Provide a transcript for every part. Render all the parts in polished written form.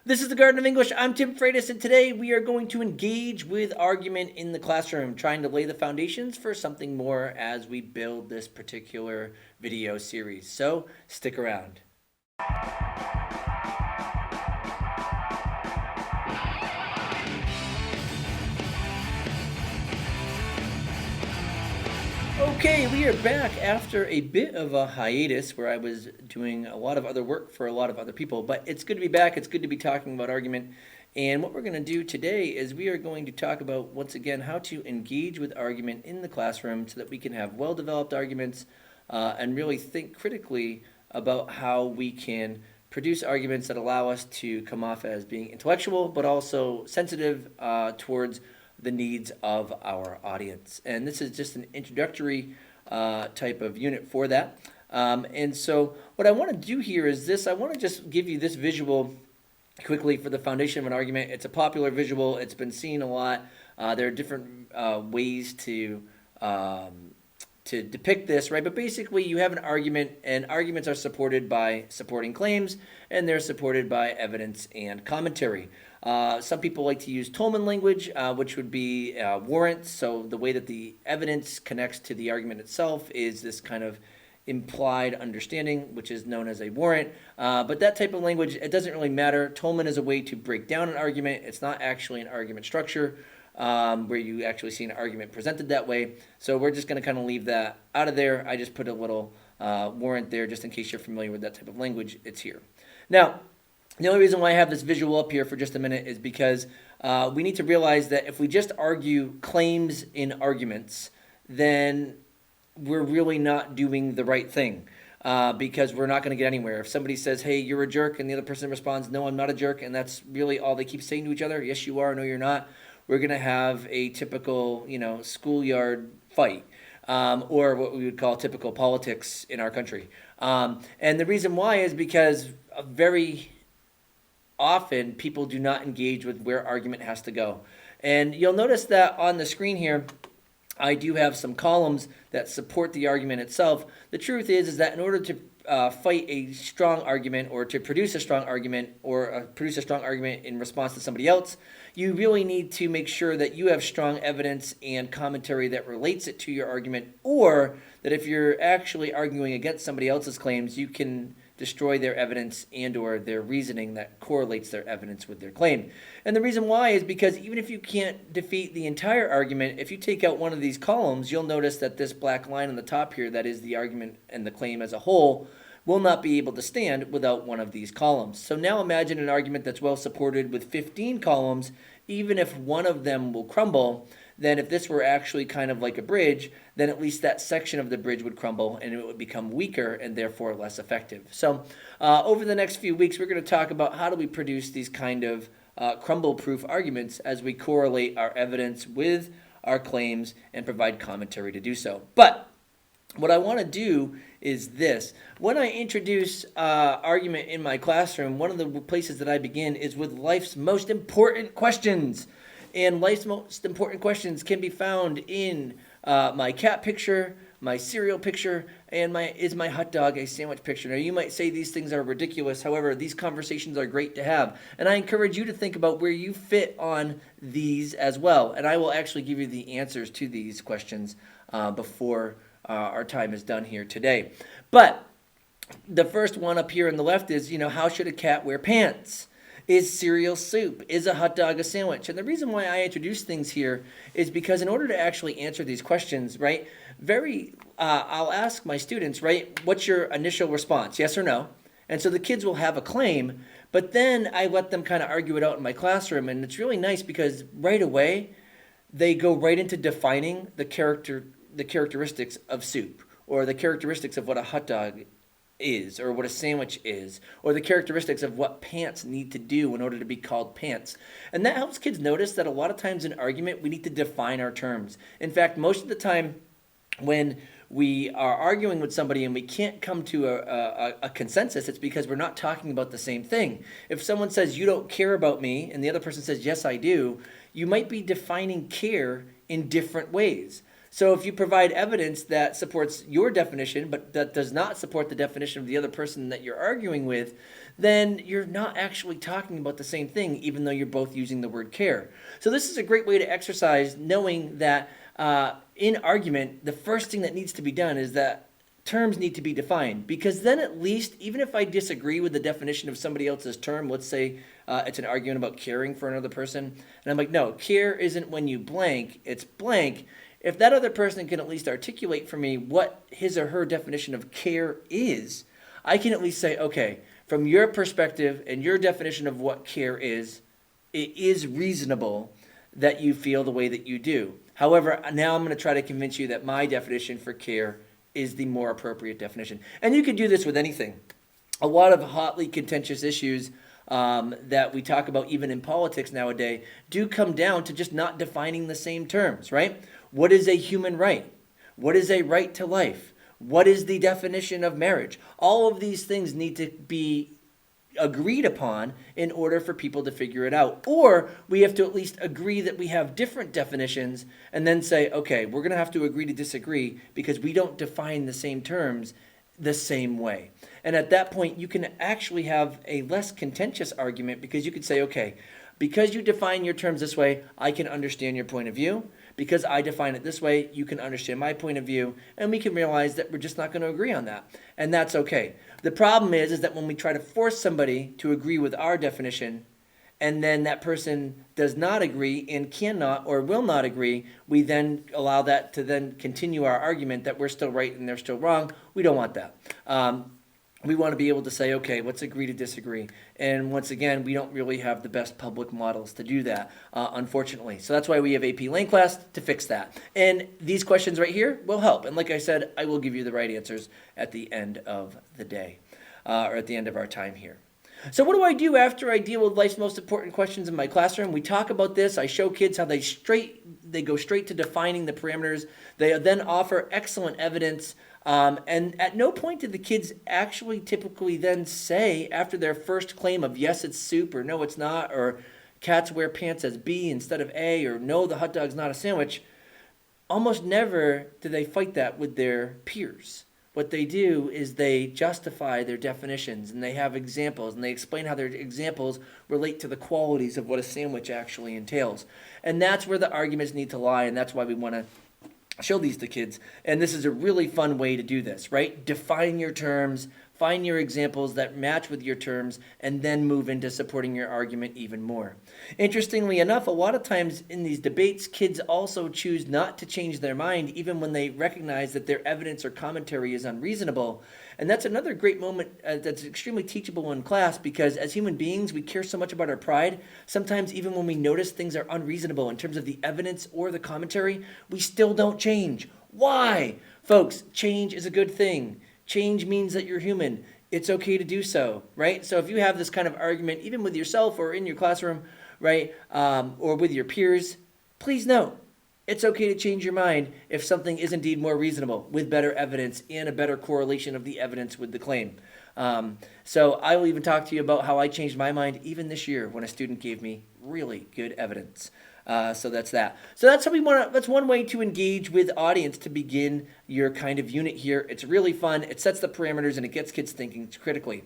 This is the Garden of English. I'm Tim Freitas, and today we are going to engage with argument in the classroom, trying to lay the foundations for something more as we build this particular video series. So stick around. Okay, we are back after a bit of a hiatus where I was doing a lot of other work for a lot of other people, but it's good to be back. It's good to be talking about argument. And what we're going to do today is we are going to talk about, once again, how to engage with argument in the classroom so that we can have well-developed arguments and really think critically about how we can produce arguments that allow us to come off as being intellectual, but also sensitive towards the needs of our audience. And this is just an introductory type of unit for that. And so what I want to do here is this. I want to just give you this visual quickly for the foundation of an argument. It's a popular visual. It's been seen a lot. There are different ways to depict this, right? But basically, you have an argument, and arguments are supported by supporting claims, and they're supported by evidence and commentary. Some people like to use Tolman language, which would be warrants. So the way that the evidence connects to the argument itself is this kind of implied understanding, which is known as a warrant. But that type of language, it doesn't really matter. Tolman is a way to break down an argument. It's not actually an argument structure where you actually see an argument presented that way. So we're just going to kind of leave that out of there. I just put a little warrant there just in case you're familiar with that type of language. It's here. Now, the only reason why I have this visual up here for just a minute is because we need to realize that if we just argue claims in arguments, then we're really not doing the right thing because we're not going to get anywhere. If somebody says, hey, you're a jerk, and the other person responds, no, I'm not a jerk, and that's really all they keep saying to each other, yes, you are, no, you're not, we're going to have a typical, schoolyard fight. Or what we would call typical politics in our country. And the reason why is because very often people do not engage with where argument has to go. And you'll notice that on the screen here, I do have some columns that support the argument itself. The truth is that in order to fight a strong argument or to produce a strong argument or produce a strong argument in response to somebody else, you really need to make sure that you have strong evidence and commentary that relates it to your argument, or that if you're actually arguing against somebody else's claims, you can destroy their evidence and or their reasoning that correlates their evidence with their claim. And the reason why is because even if you can't defeat the entire argument, if you take out one of these columns, you'll notice that this black line on the top here, that is the argument and the claim as a whole, will not be able to stand without one of these columns. So now imagine an argument that's well supported with 15 columns. Even if one of them will crumble, then if this were actually kind of like a bridge, then at least that section of the bridge would crumble and it would become weaker and therefore less effective. So over the next few weeks, we're going to talk about how do we produce these kind of crumble-proof arguments as we correlate our evidence with our claims and provide commentary to do so. But what I want to do is this. When I introduce argument in my classroom, one of the places that I begin is with life's most important questions. And life's most important questions can be found in my cat picture, my cereal picture, and is my hot dog a sandwich picture. Now, you might say these things are ridiculous. However, these conversations are great to have. And I encourage you to think about where you fit on these as well. And I will actually give you the answers to these questions before our time is done here today. But the first one up here on the left is, how should a cat wear pants? Is cereal soup? Is a hot dog a sandwich? And the reason why I introduce things here is because in order to actually answer these questions, right, I'll ask my students, right, what's your initial response, yes or no? And so the kids will have a claim, but then I let them kind of argue it out in my classroom, and it's really nice because right away they go right into defining the characteristics of soup or the characteristics of what a hot dog is or what a sandwich is or the characteristics of what pants need to do in order to be called pants. And that helps kids notice that a lot of times in argument we need to define our terms. In fact, most of the time when we are arguing with somebody and we can't come to a consensus, it's because we're not talking about the same thing. If someone says you don't care about me and the other person says yes I do, you might be defining care in different ways. So if you provide evidence that supports your definition, but that does not support the definition of the other person that you're arguing with, then you're not actually talking about the same thing, even though you're both using the word care. So this is a great way to exercise knowing that in argument, the first thing that needs to be done is that terms need to be defined, because then at least, even if I disagree with the definition of somebody else's term, let's say it's an argument about caring for another person, and I'm like, no, care isn't when you blank, it's blank. If that other person can at least articulate for me what his or her definition of care is, I can at least say, okay, from your perspective and your definition of what care is, it is reasonable that you feel the way that you do. However, now I'm going to try to convince you that my definition for care is the more appropriate definition. And you can do this with anything. A lot of hotly contentious issues that we talk about even in politics nowadays do come down to just not defining the same terms, right? What is a human right? What is a right to life? What is the definition of marriage? All of these things need to be agreed upon in order for people to figure it out. Or we have to at least agree that we have different definitions and then say, okay, we're going to have to agree to disagree because we don't define the same terms the same way. And at that point, you can actually have a less contentious argument, because you could say, okay, because you define your terms this way, I can understand your point of view. Because I define it this way, you can understand my point of view, and we can realize that we're just not going to agree on that. And that's okay. The problem is that when we try to force somebody to agree with our definition, and then that person does not agree and cannot or will not agree, we then allow that to then continue our argument that we're still right and they're still wrong. We don't want that. We want to be able to say, okay, let's agree to disagree. And once again, we don't really have the best public models to do that, unfortunately. So that's why we have AP Lang class to fix that. And these questions right here will help. And like I said, I will give you the right answers at the end of the day, or at the end of our time here. So what do I do after I deal with life's most important questions in my classroom? We talk about this. I show kids how they go straight to defining the parameters. They then offer excellent evidence. And at no point did the kids actually typically then say, after their first claim of yes, it's soup, or no, it's not, or cats wear pants as B instead of A, or no, the hot dog's not a sandwich, almost never do they fight that with their peers. What they do is they justify their definitions, and they have examples, and they explain how their examples relate to the qualities of what a sandwich actually entails. And that's where the arguments need to lie, and that's why we want to show these to kids. And this is a really fun way to do this, right? Define your terms, find your examples that match with your terms, and then move into supporting your argument even more. Interestingly enough, a lot of times in these debates, kids also choose not to change their mind even when they recognize that their evidence or commentary is unreasonable. And that's another great moment that's extremely teachable in class, because as human beings, we care so much about our pride. Sometimes even when we notice things are unreasonable in terms of the evidence or the commentary, we still don't change. Why? Folks, change is a good thing. Change means that you're human. It's okay to do so, right? So if you have this kind of argument, even with yourself or in your classroom, right, or with your peers, please know it's okay to change your mind if something is indeed more reasonable, with better evidence and a better correlation of the evidence with the claim. So I will even talk to you about how I changed my mind even this year when a student gave me really good evidence. So that's that. So that's how that's one way to engage with audience to begin your kind of unit here. It's really fun. It sets the parameters and it gets kids thinking critically.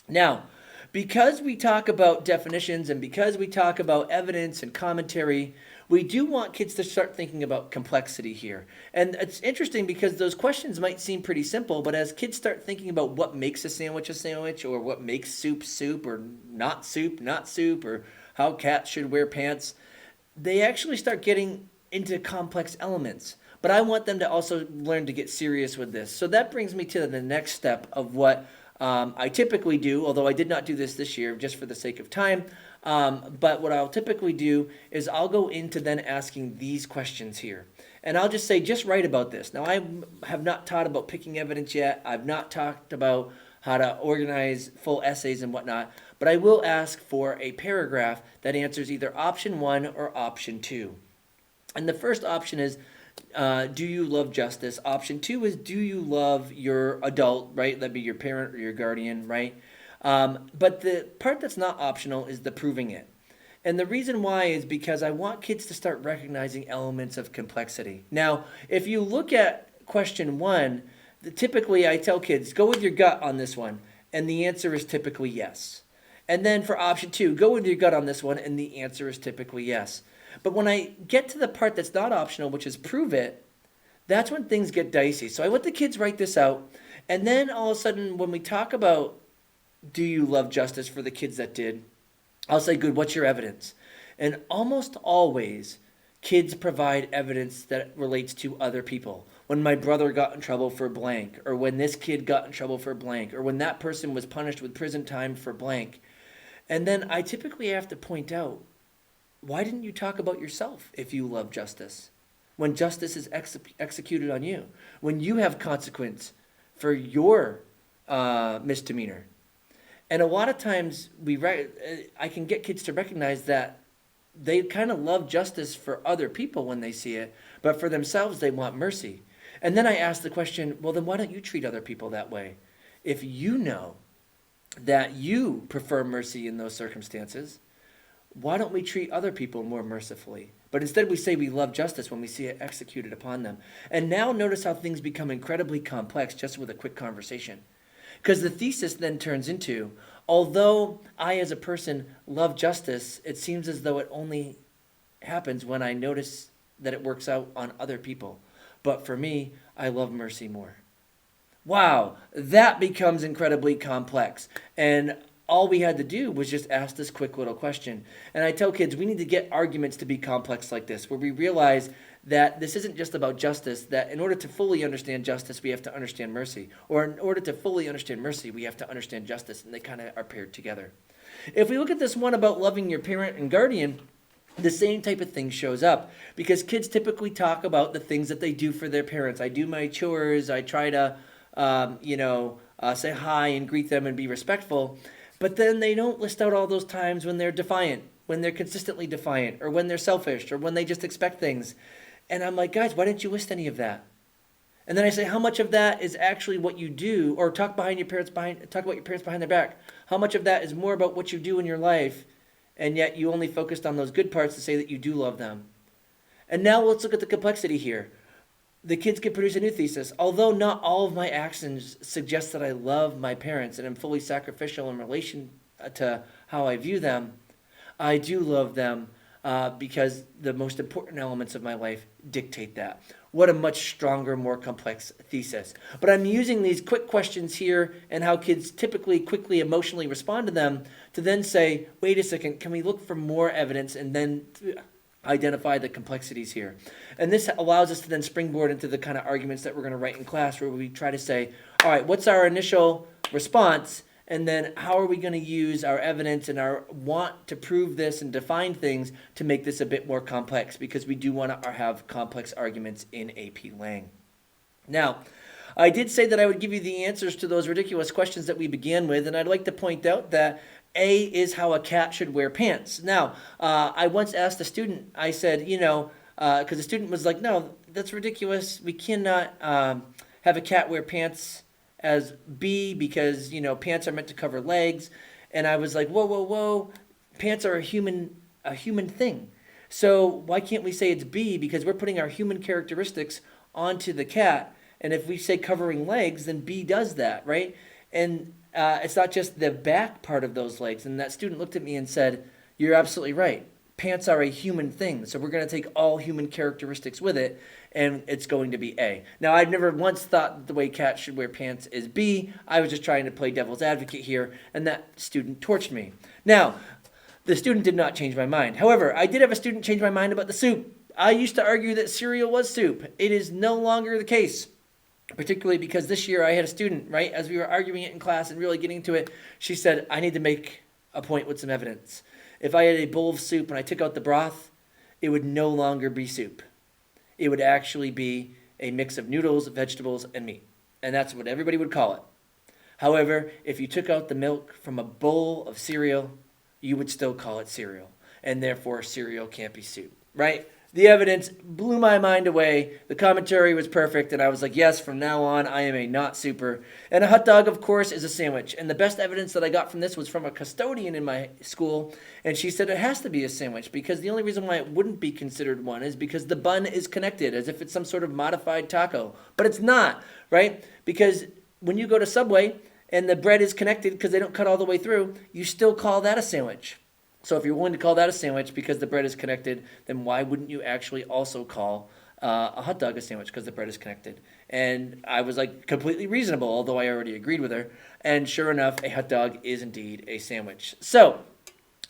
Now, because we talk about definitions and because we talk about evidence and commentary, we do want kids to start thinking about complexity here. And it's interesting because those questions might seem pretty simple, but as kids start thinking about what makes a sandwich, or what makes soup, or not soup, or how cats should wear pants, they actually start getting into complex elements. But I want them to also learn to get serious with this. So that brings me to the next step of what I typically do, although I did not do this year just for the sake of time. But what I'll typically do is I'll go into then asking these questions here. And I'll just say, just write about this. Now, I have not taught about picking evidence yet. I've not talked about how to organize full essays and whatnot. But I will ask for a paragraph that answers either option 1 or option 2. And the first option is, do you love justice? Option 2 is, do you love your adult, right? That'd be your parent or your guardian, right? But the part that's not optional is the proving it. And the reason why is because I want kids to start recognizing elements of complexity. Now, if you look at question 1, typically I tell kids, go with your gut on this one. And the answer is typically yes. And then for option 2, go with your gut on this one, and the answer is typically yes. But when I get to the part that's not optional, which is prove it, that's when things get dicey. So I let the kids write this out, and then all of a sudden when we talk about do you love justice for the kids that did, I'll say, good, what's your evidence? And almost always, kids provide evidence that relates to other people. When my brother got in trouble for blank, or when this kid got in trouble for blank, or when that person was punished with prison time for blank. And then I typically have to point out, why didn't you talk about yourself if you love justice? When justice is executed on you, when you have consequence for your misdemeanor. And a lot of times I can get kids to recognize that they kind of love justice for other people when they see it, but for themselves they want mercy. And then I ask the question, well, then why don't you treat other people that way? If you know that you prefer mercy in those circumstances, why don't we treat other people more mercifully? But instead we say we love justice when we see it executed upon them. And now notice how things become incredibly complex just with a quick conversation. Because the thesis then turns into, although I as a person love justice, it seems as though it only happens when I notice that it works out on other people. But for me, I love mercy more. Wow, that becomes incredibly complex. And all we had to do was just ask this quick little question. And I tell kids, we need to get arguments to be complex like this, where we realize that this isn't just about justice, that in order to fully understand justice, we have to understand mercy. Or in order to fully understand mercy, we have to understand justice, and they kind of are paired together. If we look at this one about loving your parent and guardian, the same type of thing shows up, because kids typically talk about the things that they do for their parents. I do my chores, I try to, say hi and greet them and be respectful, but then they don't list out all those times when they're defiant, when they're consistently defiant, or when they're selfish, or when they just expect things. And I'm like, guys, why didn't you list any of that? And then I say, how much of that is actually what you do, or talk about your parents behind their back? How much of that is more about what you do in your life, and yet you only focused on those good parts to say that you do love them? And now let's look at the complexity here. The kids can produce a new thesis. Although not all of my actions suggest that I love my parents and am fully sacrificial in relation to how I view them, I do love them because the most important elements of my life dictate that. What a much stronger, more complex thesis. But I'm using these quick questions here and how kids typically quickly emotionally respond to them to then say, wait a second, can we look for more evidence and then identify the complexities here? And this allows us to then springboard into the kind of arguments that we're going to write in class, where we try to say, all right, what's our initial response? And then how are we going to use our evidence and our want to prove this and define things to make this a bit more complex, because we do want to have complex arguments in AP Lang. Now, I did say that I would give you the answers to those ridiculous questions that we began with, and I'd like to point out that A is how a cat should wear pants. Now, I once asked a student, I said, because the student was like, no, that's ridiculous. We cannot have a cat wear pants as B because, pants are meant to cover legs. And I was like, whoa. Pants are a human thing. So why can't we say it's B? Because we're putting our human characteristics onto the cat. And if we say covering legs, then B does that, right? And it's not just the back part of those legs. And that student looked at me and said, you're absolutely right. Pants are a human thing. So we're going to take all human characteristics with it, and it's going to be A. Now, I've never once thought that the way cats should wear pants is B. I was just trying to play devil's advocate here, and that student torched me. Now, the student did not change my mind. However, I did have a student change my mind about the soup. I used to argue that cereal was soup. It is no longer the case, particularly because this year I had a student, right, as we were arguing it in class and really getting into it, she said, I need to make a point with some evidence. If I had a bowl of soup and I took out the broth, it would no longer be soup. It would actually be a mix of noodles, vegetables, and meat. And that's what everybody would call it. However, if you took out the milk from a bowl of cereal, you would still call it cereal. And therefore, cereal can't be soup, right? The evidence blew my mind away. The commentary was perfect, and I was like, yes, from now on, I am a not super. And a hot dog, of course, is a sandwich. And the best evidence that I got from this was from a custodian in my school, and she said it has to be a sandwich, because the only reason why it wouldn't be considered one is because the bun is connected, as if it's some sort of modified taco. But it's not, right? Because when you go to Subway and the bread is connected because they don't cut all the way through, you still call that a sandwich. So if you're willing to call that a sandwich because the bread is connected, then why wouldn't you actually also call a hot dog a sandwich because the bread is connected? And I was like completely reasonable, although I already agreed with her. And sure enough, a hot dog is indeed a sandwich. So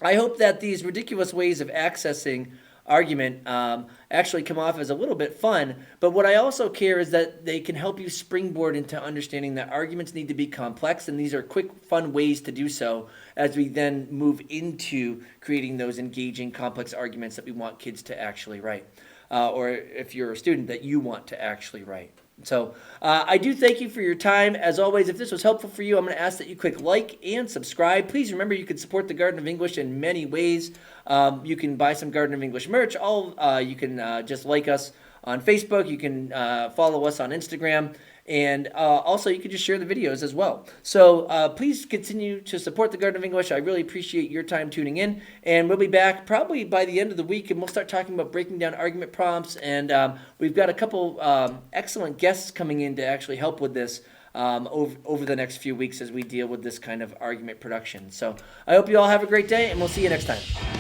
I hope that these ridiculous ways of accessing argument actually come off as a little bit fun, but what I also care is that they can help you springboard into understanding that arguments need to be complex, and these are quick, fun ways to do so as we then move into creating those engaging, complex arguments that we want kids to actually write, or if you're a student that you want to actually write. So I do thank you for your time. As always, if this was helpful for you, I'm going to ask that you click like and subscribe. Please remember you can support the Garden of English in many ways. You can buy some Garden of English merch. You can just like us on Facebook. You can follow us on Instagram. And also, you can just share the videos as well. So please continue to support the Garden of English. I really appreciate your time tuning in. And we'll be back probably by the end of the week, and we'll start talking about breaking down argument prompts. And we've got a couple excellent guests coming in to actually help with this over the next few weeks as we deal with this kind of argument production. So I hope you all have a great day, and we'll see you next time.